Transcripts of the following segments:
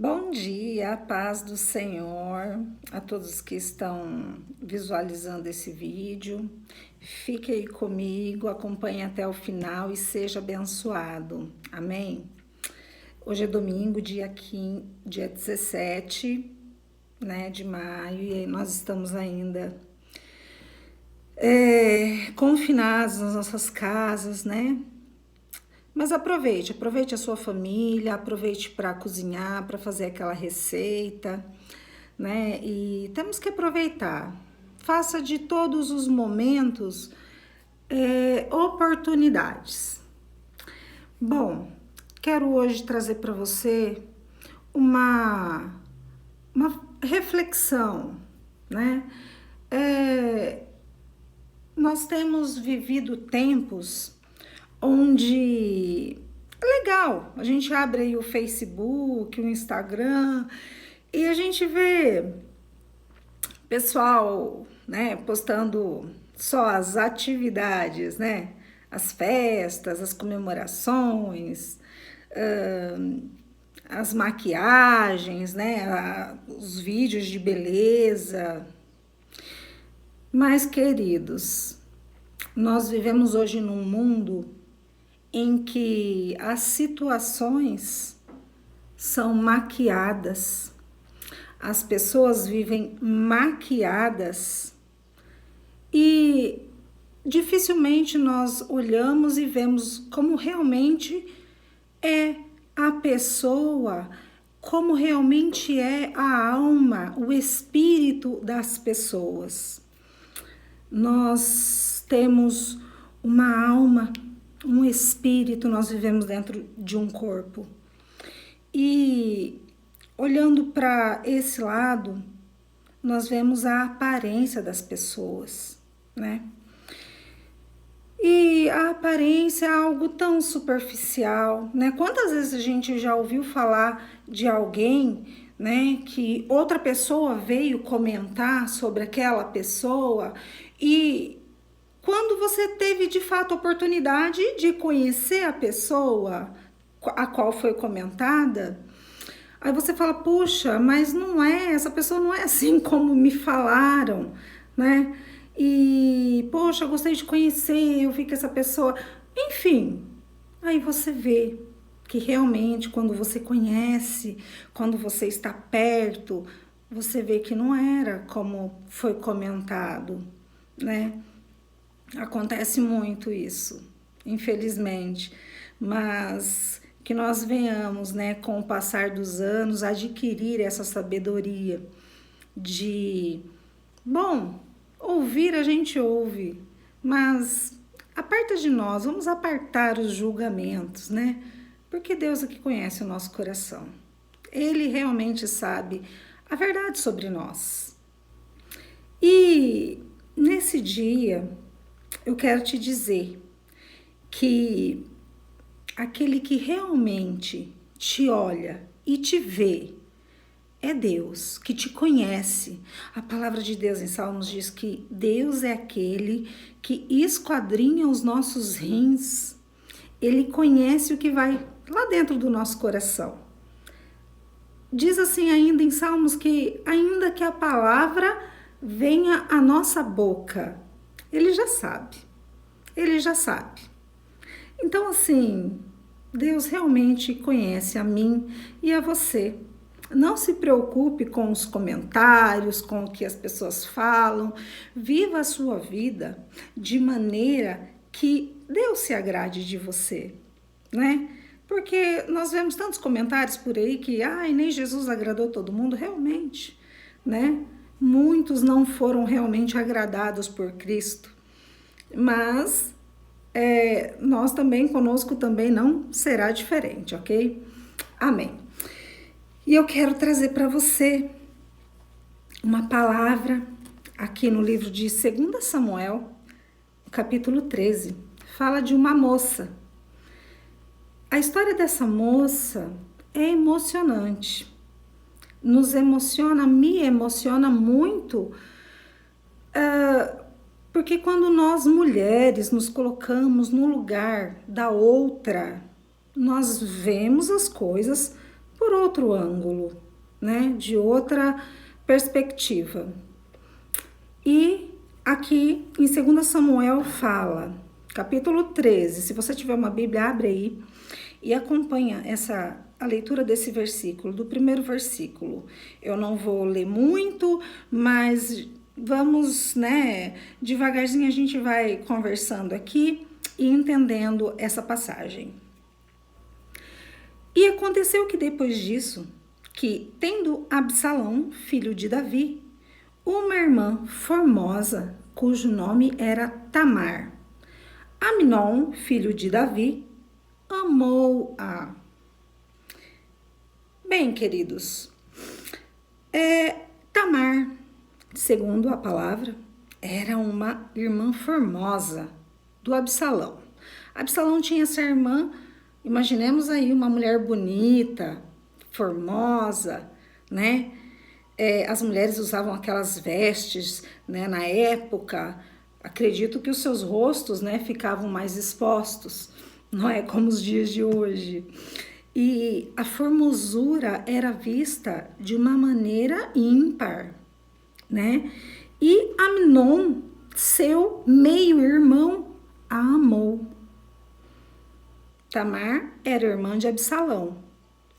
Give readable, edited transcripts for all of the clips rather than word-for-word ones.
Bom dia, a paz do Senhor a todos que estão visualizando esse vídeo. Fique aí comigo, acompanhe até o final e seja abençoado. Amém? Hoje é domingo, dia 17, né, de maio, e nós estamos ainda confinados nas nossas casas, né? Mas aproveite a sua família, aproveite para cozinhar, para fazer aquela receita, né? E temos que aproveitar. Faça de todos os momentos oportunidades. Bom, quero hoje trazer para você uma reflexão, né? Nós temos vivido tempos onde é legal, a gente abre aí o Facebook, o Instagram e a gente vê pessoal, né, postando só as atividades, né, as festas, as comemorações, as maquiagens, né, os vídeos de beleza. Mas, queridos, nós vivemos hoje num mundo em que as situações são maquiadas, as pessoas vivem maquiadas e dificilmente nós olhamos e vemos como realmente é a pessoa, como realmente é a alma, o espírito das pessoas. Nós temos uma alma, um espírito, nós vivemos dentro de um corpo. E olhando para esse lado, nós vemos a aparência das pessoas, né? E a aparência é algo tão superficial, né? Quantas vezes a gente já ouviu falar de alguém, né, que outra pessoa veio comentar sobre aquela pessoa e quando você teve de fato a oportunidade de conhecer a pessoa a qual foi comentada, aí você fala, puxa, mas não é, essa pessoa não é assim como me falaram, né? E, poxa, eu gostei de conhecer, eu vi que essa pessoa... Enfim, aí você vê que realmente quando você conhece, quando você está perto, você vê que não era como foi comentado, né? Acontece muito isso, infelizmente, mas que nós venhamos, né, com o passar dos anos, adquirir essa sabedoria de, bom, ouvir a gente ouve, mas aparta de nós, vamos apartar os julgamentos, né? Porque Deus é que conhece o nosso coração. Ele realmente sabe a verdade sobre nós. E nesse dia, eu quero te dizer que aquele que realmente te olha e te vê é Deus, que te conhece. A palavra de Deus em Salmos diz que Deus é aquele que esquadrinha os nossos rins. Ele conhece o que vai lá dentro do nosso coração. Diz assim ainda em Salmos que ainda que a palavra venha à nossa boca, ele já sabe. Ele já sabe. Então, assim, Deus realmente conhece a mim e a você. Não se preocupe com os comentários, com o que as pessoas falam. Viva a sua vida de maneira que Deus se agrade de você, né? Porque nós vemos tantos comentários por aí que, nem Jesus agradou todo mundo, realmente, né? Muitos não foram realmente agradados por Cristo, mas nós também, conosco também não será diferente, ok? Amém. E eu quero trazer para você uma palavra aqui no livro de 2 Samuel, capítulo 13, fala de uma moça. A história dessa moça é emocionante, nos emociona, me emociona muito, porque quando nós mulheres nos colocamos no lugar da outra, nós vemos as coisas por por outro ângulo, né? De outra perspectiva. E aqui em 2 Samuel fala, capítulo 13, se você tiver uma Bíblia, abre aí e acompanha a leitura desse versículo, do primeiro versículo. Eu não vou ler muito, mas vamos, né, devagarzinho a gente vai conversando aqui e entendendo essa passagem. E aconteceu que depois disso, que tendo Absalão, filho de Davi, uma irmã formosa, cujo nome era Tamar, Amnon, filho de Davi, amou-a. Bem, queridos, Tamar, segundo a palavra, era uma irmã formosa do Absalão. Absalão tinha essa irmã, imaginemos aí uma mulher bonita, formosa, né? As mulheres usavam aquelas vestes, né? Na época, acredito que os seus rostos, né, ficavam mais expostos, não é como os dias de hoje. E a formosura era vista de uma maneira ímpar, né? E Amnon, seu meio-irmão, a amou. Tamar era irmã de Absalão,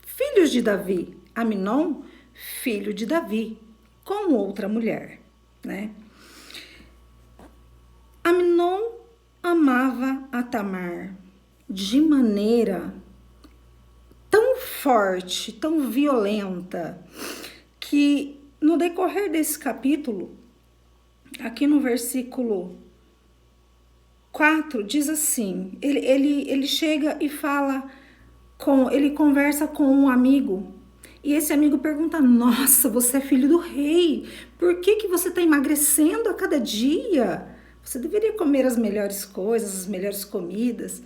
filhos de Davi. Amnon, filho de Davi, com outra mulher, né? Amnon amava a Tamar de maneira tão forte, tão violenta, que no decorrer desse capítulo, aqui no versículo 4, diz assim, ele chega e fala, ele conversa com um amigo, e esse amigo pergunta, nossa, você é filho do rei, por que você está emagrecendo a cada dia? Você deveria comer as melhores coisas, as melhores comidas,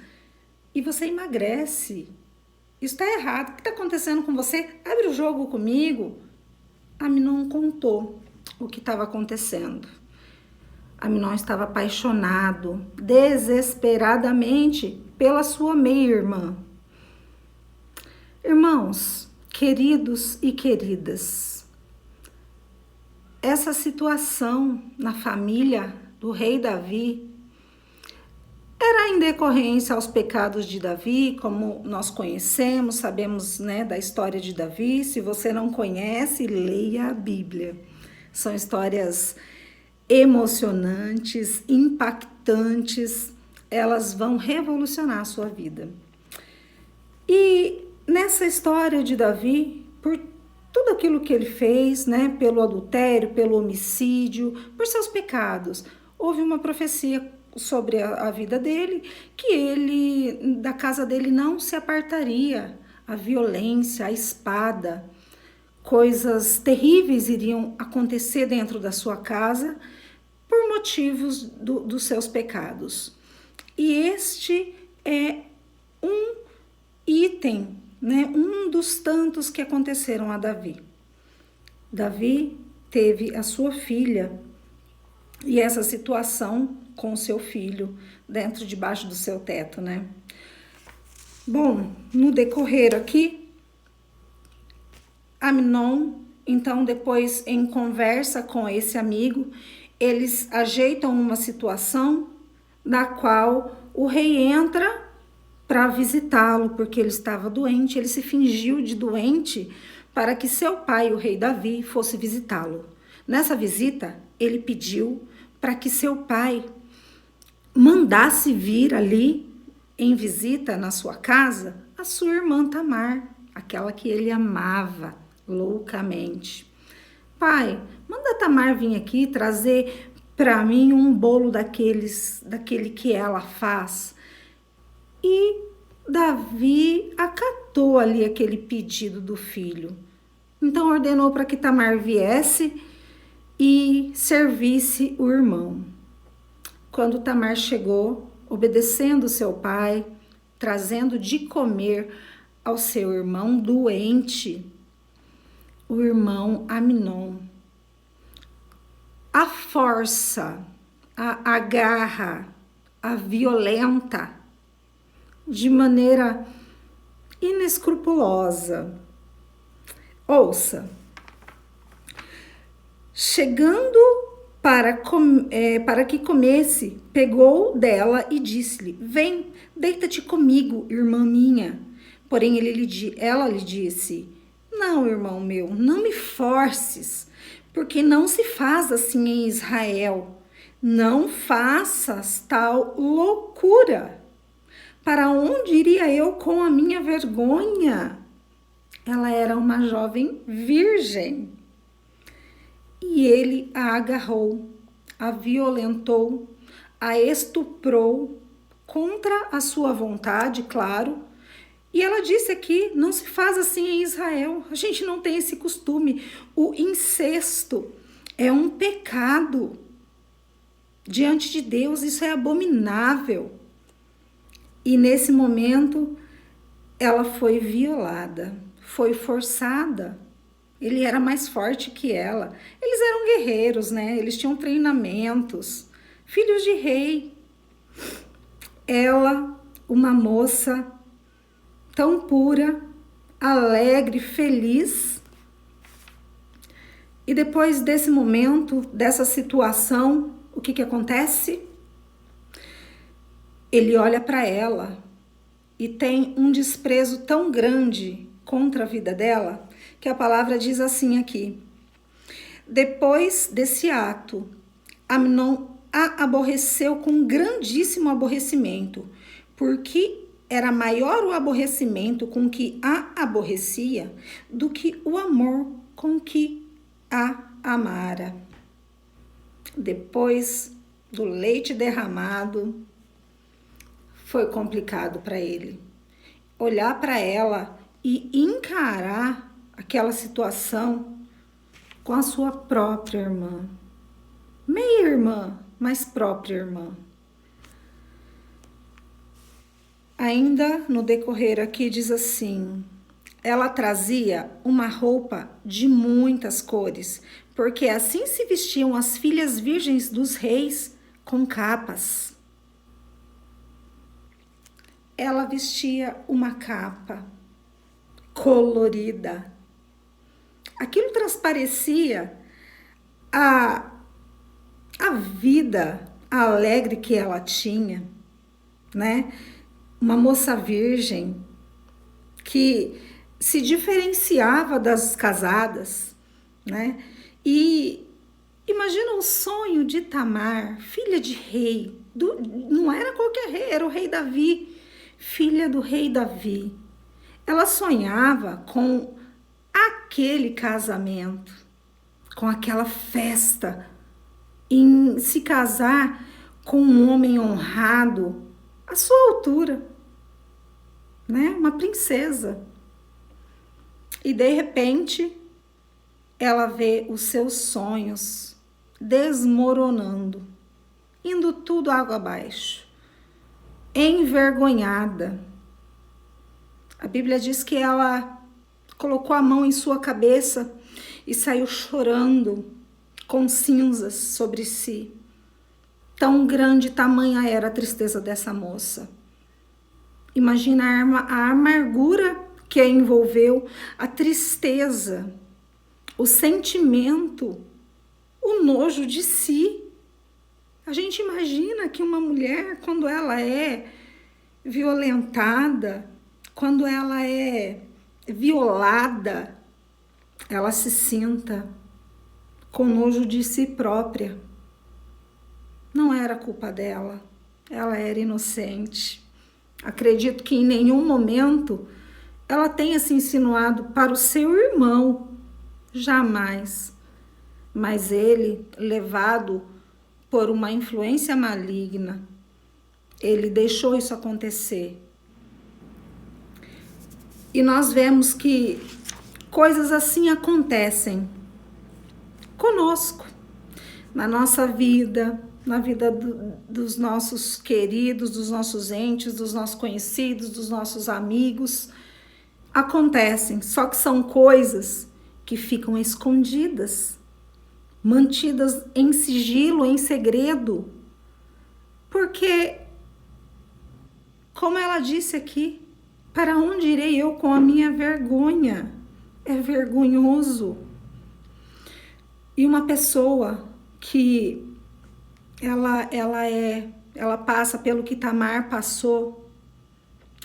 e você emagrece. Isso está errado, o que está acontecendo com você? Abre o jogo comigo. Amnon contou o que estava acontecendo. Amnon estava apaixonado, desesperadamente, pela sua meia-irmã. Irmãos, queridos e queridas, essa situação na família do rei Davi era em decorrência aos pecados de Davi, como nós conhecemos, sabemos, né, da história de Davi. Se você não conhece, leia a Bíblia. São histórias emocionantes, impactantes, elas vão revolucionar a sua vida. E nessa história de Davi, por tudo aquilo que ele fez, né, pelo adultério, pelo homicídio, por seus pecados, houve uma profecia sobre a vida dele, que da casa dele não se apartaria a violência, a espada, coisas terríveis iriam acontecer dentro da sua casa por motivos dos seus pecados. E este é um item, né, um dos tantos que aconteceram a Davi. Davi teve a sua filha e essa situação com o seu filho debaixo do seu teto, né? Bom, no decorrer aqui, Amnon, então depois em conversa com esse amigo, eles ajeitam uma situação na qual o rei entra para visitá-lo, porque ele estava doente, ele se fingiu de doente para que seu pai, o rei Davi, fosse visitá-lo. Nessa visita, ele pediu para que seu pai mandasse vir ali em visita na sua casa a sua irmã Tamar, aquela que ele amava loucamente. Pai, manda Tamar vir aqui trazer para mim um bolo daquele que ela faz. E Davi acatou ali aquele pedido do filho. Então ordenou para que Tamar viesse e servisse o irmão. Quando Tamar chegou, obedecendo seu pai, trazendo de comer ao seu irmão doente, o irmão Amnon, a força, a garra, a violenta, de maneira inescrupulosa, Ouça. Chegando para que comesse, pegou dela e disse-lhe: Vem, deita-te comigo, irmã minha. Porém, ela lhe disse: Não, irmão meu, não me forces, porque não se faz assim em Israel. Não faças tal loucura. Para onde iria eu com a minha vergonha? Ela era uma jovem virgem. E ele a agarrou, a violentou, a estuprou contra a sua vontade, claro. E ela disse aqui, não se faz assim em Israel. A gente não tem esse costume. O incesto é um pecado diante de Deus, isso é abominável. E nesse momento, ela foi violada, foi forçada. Ele era mais forte que ela. Eles eram guerreiros, né? Eles tinham treinamentos. Filhos de rei. Ela, uma moça tão pura, alegre, feliz. E depois desse momento, dessa situação, o que acontece? Ele olha para ela e tem um desprezo tão grande contra a vida dela, que a palavra diz assim aqui: depois desse ato, Amnon a aborreceu com grandíssimo aborrecimento, porque era maior o aborrecimento com que a aborrecia do que o amor com que a amara. Depois do leite derramado, foi complicado para ele olhar para ela e encarar aquela situação com a sua própria irmã. Meia irmã, mas própria irmã. Ainda no decorrer aqui diz assim: ela trazia uma roupa de muitas cores, porque assim se vestiam as filhas virgens dos reis, com capas. Ela vestia uma capa colorida. Aquilo transparecia a vida alegre que ela tinha, né? Uma moça virgem que se diferenciava das casadas, né? E imagina o sonho de Tamar, filha de rei, não era qualquer rei, era o rei Davi, filha do rei Davi. Ela sonhava com aquele casamento, com aquela festa, em se casar com um homem honrado, à sua altura, né? Uma princesa. E de repente, ela vê os seus sonhos desmoronando, indo tudo água abaixo, envergonhada. A Bíblia diz que ela colocou a mão em sua cabeça e saiu chorando, com cinzas sobre si. Tão grande, tamanha era a tristeza dessa moça. Imagina a amargura que a envolveu, a tristeza, o sentimento, o nojo de si. A gente imagina que uma mulher, quando ela é violentada, quando ela é violada, ela se sinta com nojo de si própria. Não era culpa dela, ela era inocente. Acredito que em nenhum momento ela tenha se insinuado para o seu irmão, jamais. Mas ele, levado por uma influência maligna, ele deixou isso acontecer. E nós vemos que coisas assim acontecem conosco, na nossa vida, na vida dos nossos queridos, dos nossos entes, dos nossos conhecidos, dos nossos amigos. Acontecem, só que são coisas que ficam escondidas, mantidas em sigilo, em segredo. Porque, como ela disse aqui, para onde irei eu com a minha vergonha? É vergonhoso. E uma pessoa que ela passa pelo que Tamar passou,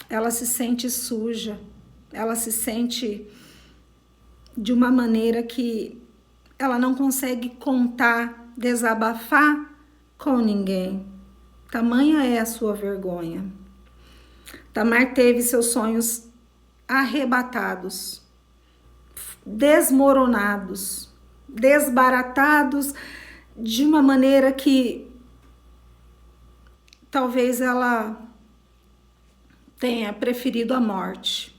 ela se sente suja, ela se sente de uma maneira que ela não consegue contar, desabafar com ninguém. Tamanha é a sua vergonha. Tamar teve seus sonhos arrebatados, desmoronados, desbaratados de uma maneira que talvez ela tenha preferido a morte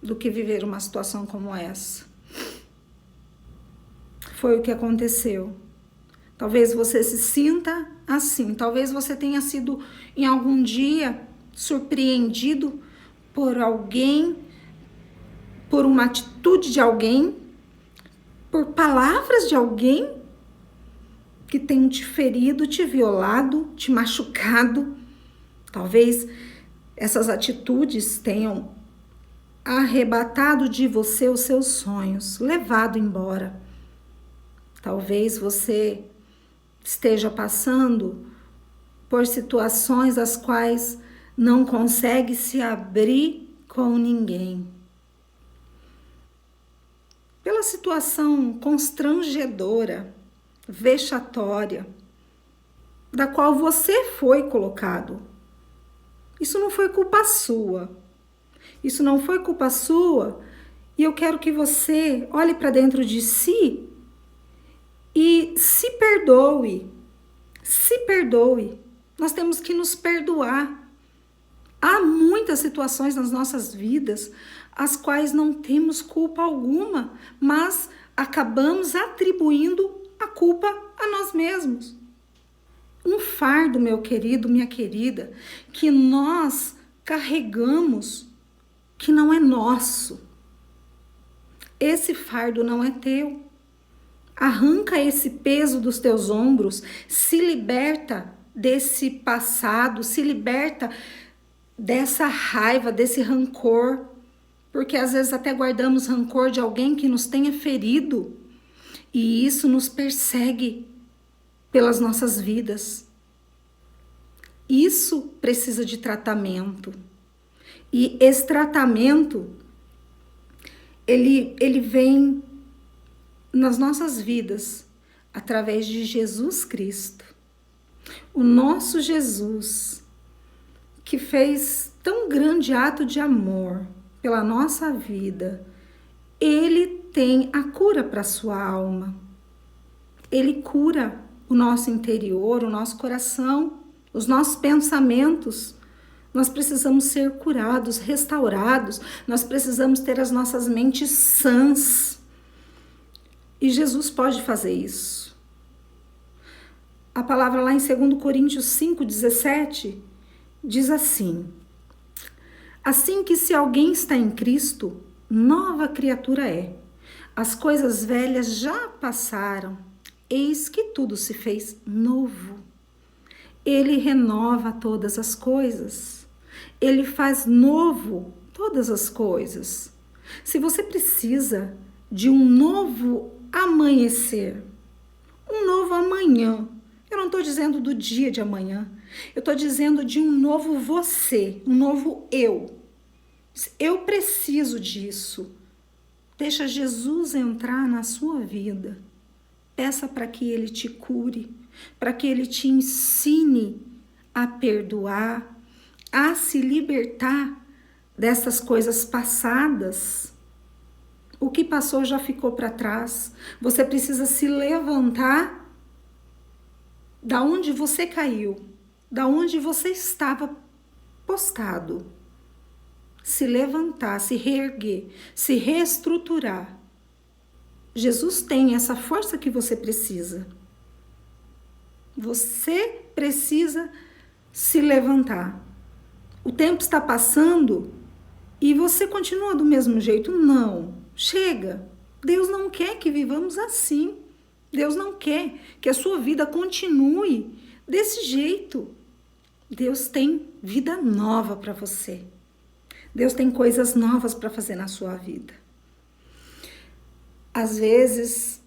do que viver uma situação como essa. Foi o que aconteceu. Talvez você se sinta assim, talvez você tenha sido em algum dia surpreendido por alguém, por uma atitude de alguém, por palavras de alguém que tenham te ferido, te violado, te machucado. Talvez essas atitudes tenham arrebatado de você os seus sonhos, levado embora. Talvez você esteja passando por situações as quais não consegue se abrir com ninguém. Pela situação constrangedora, vexatória, da qual você foi colocado. Isso não foi culpa sua. Isso não foi culpa sua. E eu quero que você olhe para dentro de si e se perdoe. Se perdoe. Nós temos que nos perdoar. Há muitas situações nas nossas vidas as quais não temos culpa alguma, mas acabamos atribuindo a culpa a nós mesmos. Um fardo, meu querido, minha querida, que nós carregamos, que não é nosso. Esse fardo não é teu. Arranca esse peso dos teus ombros, se liberta desse passado, se liberta dessa raiva, desse rancor, porque às vezes até guardamos rancor de alguém que nos tenha ferido, e isso nos persegue pelas nossas vidas. Isso precisa de tratamento. E esse tratamento, ele vem nas nossas vidas através de Jesus Cristo. O nosso Jesus, que fez tão grande ato de amor pela nossa vida, ele tem a cura para a sua alma. Ele cura o nosso interior, o nosso coração, os nossos pensamentos. Nós precisamos ser curados, restaurados, nós precisamos ter as nossas mentes sãs. E Jesus pode fazer isso. A palavra lá em 2 Coríntios 5,17 diz assim: assim que se alguém está em Cristo, nova criatura é. As coisas velhas já passaram, eis que tudo se fez novo. Ele renova todas as coisas. Ele faz novo todas as coisas. Se você precisa de um novo amanhecer, um novo amanhã, eu não estou dizendo do dia de amanhã, eu estou dizendo de um novo você, um novo eu. Eu preciso disso. Deixa Jesus entrar na sua vida. Peça para que ele te cure, para que ele te ensine a perdoar, a se libertar dessas coisas passadas. O que passou já ficou para trás. Você precisa se levantar da onde você caiu, da onde você estava postado. Se levantar, se reerguer, se reestruturar. Jesus tem essa força que você precisa. Você precisa se levantar. O tempo está passando e você continua do mesmo jeito? Não. Chega. Deus não quer que vivamos assim. Deus não quer que a sua vida continue desse jeito. Deus tem vida nova para você. Deus tem coisas novas para fazer na sua vida. Às vezes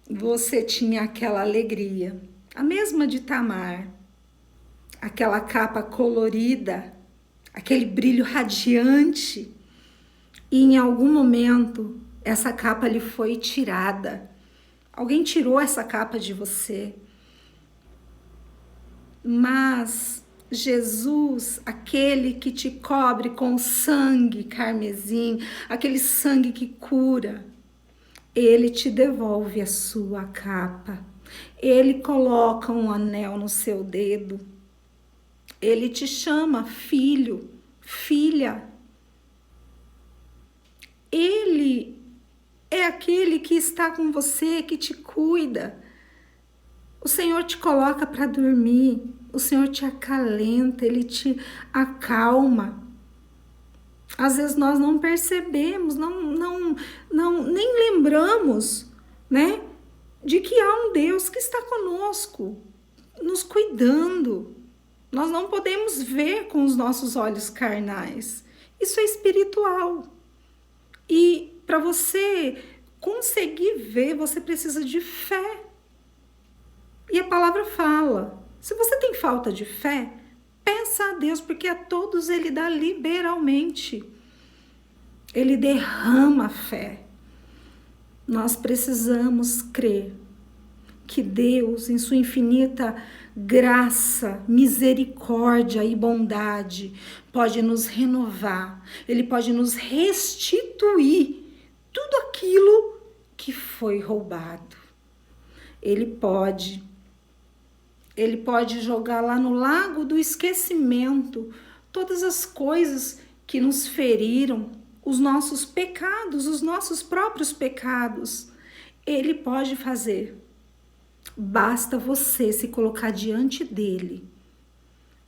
você tinha aquela alegria, a mesma de Tamar, aquela capa colorida, aquele brilho radiante, e em algum momento essa capa lhe foi tirada. Alguém tirou essa capa de você. Mas Jesus, aquele que te cobre com sangue carmesim, aquele sangue que cura, ele te devolve a sua capa. Ele coloca um anel no seu dedo. Ele te chama filho, filha. Ele é aquele que está com você, que te cuida. O Senhor te coloca para dormir, o Senhor te acalenta, Ele te acalma. Às vezes nós não percebemos, nem lembramos, né, de que há um Deus que está conosco, nos cuidando. Nós não podemos ver com os nossos olhos carnais. Isso é espiritual. E para você conseguir ver, você precisa de fé. E a palavra fala, se você tem falta de fé, peça a Deus, porque a todos Ele dá liberalmente. Ele derrama a fé. Nós precisamos crer que Deus, em sua infinita graça, misericórdia e bondade, pode nos renovar. Ele pode nos restituir tudo aquilo que foi roubado. Ele pode jogar lá no lago do esquecimento todas as coisas que nos feriram, os nossos pecados, os nossos próprios pecados. Ele pode fazer. Basta você se colocar diante dele,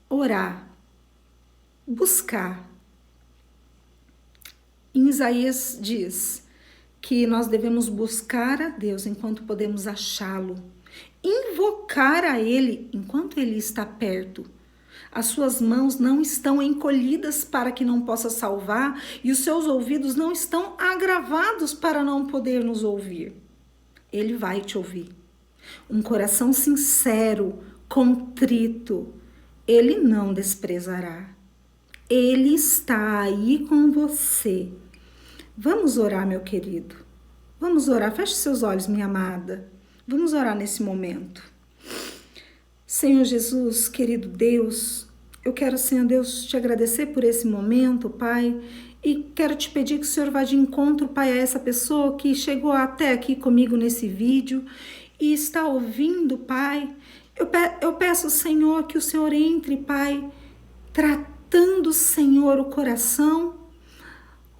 orar, buscar. Em Isaías diz que nós devemos buscar a Deus enquanto podemos achá-lo, invocar a Ele enquanto Ele está perto. As suas mãos não estão encolhidas para que não possa salvar e os seus ouvidos não estão agravados para não poder nos ouvir. Ele vai te ouvir. Um coração sincero, contrito, Ele não desprezará. Ele está aí com você. Vamos orar, meu querido. Vamos orar. Feche seus olhos, minha amada. Vamos orar nesse momento. Senhor Jesus, querido Deus, eu quero, Senhor Deus, te agradecer por esse momento, Pai, e quero te pedir que o Senhor vá de encontro, Pai, a essa pessoa que chegou até aqui comigo nesse vídeo e está ouvindo, Pai. Eu peço, Senhor, que o Senhor entre, Pai, tratando, Senhor, o coração,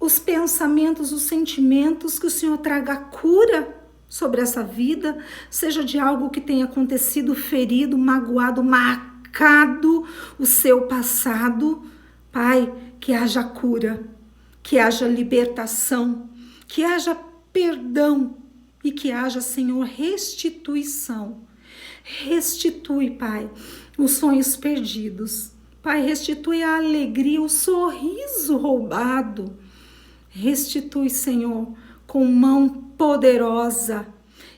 os pensamentos, os sentimentos, que o Senhor traga cura sobre essa vida, seja de algo que tenha acontecido, ferido, magoado, marcado o seu passado. Pai, que haja cura, que haja libertação, que haja perdão e que haja, Senhor, restituição. Restitui, Pai, os sonhos perdidos. Pai, restitui a alegria, o sorriso roubado. Restitui, Senhor, com mão poderosa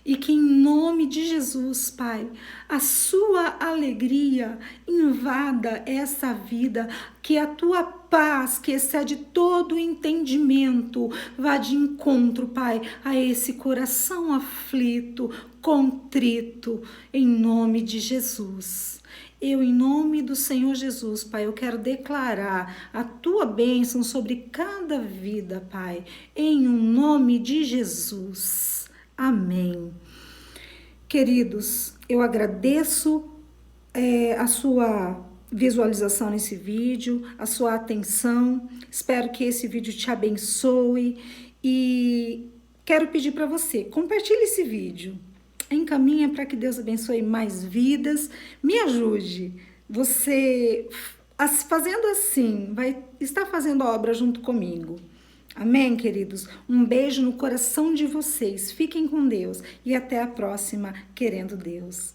e que em nome de Jesus, Pai, a sua alegria invada essa vida, que a tua paz, que excede todo entendimento, vá de encontro, Pai, a esse coração aflito, contrito, em nome de Jesus. Eu, em nome do Senhor Jesus, Pai, eu quero declarar a tua bênção sobre cada vida, Pai, em nome de Jesus. Amém. Queridos, eu agradeço a sua visualização nesse vídeo, a sua atenção. Espero que esse vídeo te abençoe e quero pedir para você, compartilhe esse vídeo. Encaminha para que Deus abençoe mais vidas. Me ajude. Você, fazendo assim, vai estar fazendo a obra junto comigo. Amém, queridos? Um beijo no coração de vocês. Fiquem com Deus e até a próxima, querendo Deus.